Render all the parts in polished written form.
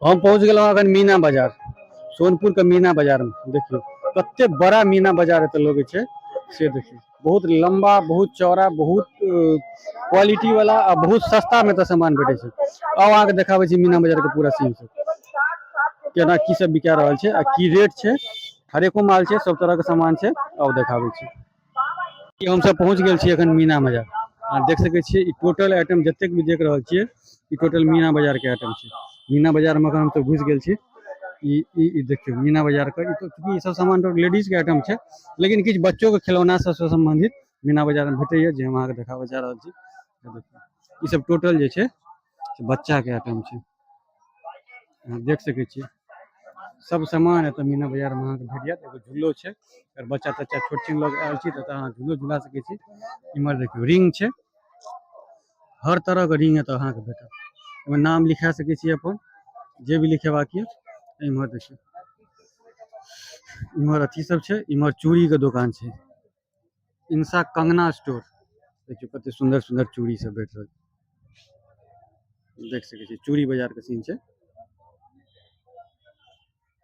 हम पहुंच गए अखन मीना बाजार। सोनपुर के मीना बाजार में देखियो कते बड़ा मीना बाजार एत लगे छे से देखियो। बहुत लंबा, बहुत चौड़ा, बहुत क्वालिटी वाला और बहुत सस्ता में तो सामान भेटे छे। अब अहाँ के देखाबै छी मीना बाजार के पूरा सीन सब केना की सब बिका रहल छे आ की रेट छे। हरेको माल छे, सब तरह के सामान छे। अब देखाबै छी। हम सब पहुंच गेल छी अखन मीना बाजार। आ देख सके छिए ई टोटल आइटम जतेक भी देख रहल छिए ई टोटल मीना बाजार के आइटम छे। मीना बाजार में अखन हम सब घुस गेल छी। ई देखियो मीना बाजार के ई तो चूंकि ई सब सामान तो लेडीज के आइटम छे, लेकिन किछ बच्चों के खिलौना से संबंधित मीना बाजार में भेटैया जे हम अहाँ के देखाबे जा रहल छी। ई सब टोटल जे छे से बच्चा के आइटम छे। अहाँ देख सके छिए सब सामान एत मीना बाजार में अहाँ के भेट जायत। एगो झूलो छे अगर बच्चा तच्चा छोट छिन लग आयल छी त अहाँ झूलो झुला सके छी। इमहर देखियो रिंग छे, हर तरह के रिंग एत अहाँ के भेटत। ओमे नाम लिखा सके छी अपन जे भी लिखेबाक ये। इमहर देखियो इमहर अथी सब छे, इमहर चूड़ी के दुकान छे। इंसा कंगना स्टोर देखियो कते सुंदर सुंदर चूड़ी सब भेट रहल। देख सके छी चूड़ी बाजार के सीन छे।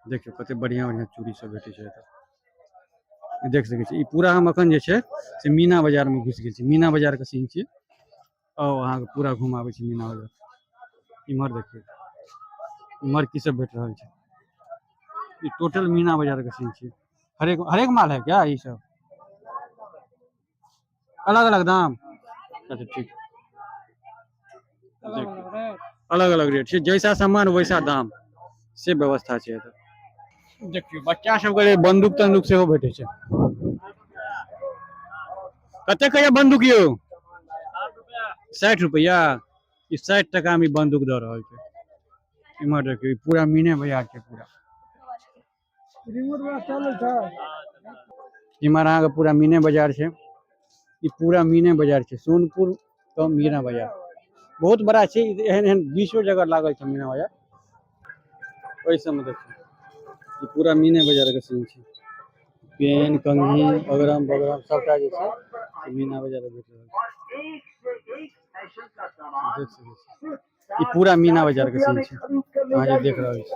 देखियो कते बढ़िया बढ़िया चूड़ी सब भेटे छे एत। देख सके छी ई पूरा हम अखन जे छे से मीना बाजार में घुस गेल छी। मीना बाजार के सीन छिए। आओ अहाँ के पूरा घुमाबै छी मीना बाजार। इमहर देखियो इमहर की सब भेट रहल छे। ये टोटल मीना बाजार का सीन छे। हर एक माल है क्या ये सब? अलग अलग दाम? अच्छा ठीक। अलग अलग रेट छे, जैसा सामान वैसा दाम से व्यवस्था छे एत। देखियो बच्चा सब के बंदूक तंदूक सेहो भेटे छे। कते के ये बंदूक यो? 60 रुपया। ई 60 टका में बंदूक द रहल छे। इमहर देखियो पूरा मीने बाजार छे पूरा। इमहर अहाँ के पूरा मीने बाजार छे। ई पूरा मीने बाजार छे। सोनपुर का मीना बाजार बहुत बड़ा छे। एहन एहन 20 जगह लागल छे मीना बाजार। ओइ सब में देखियो ई पूरा मीने बाजार के सीन छे। पेन कंघी अगरम बगरम सबटा जे छे से मीना बाजार में भेट रहल छे। देख सके छी ई पूरा मीना बाजार के सीन छे अहाँ जे देख रहल छी।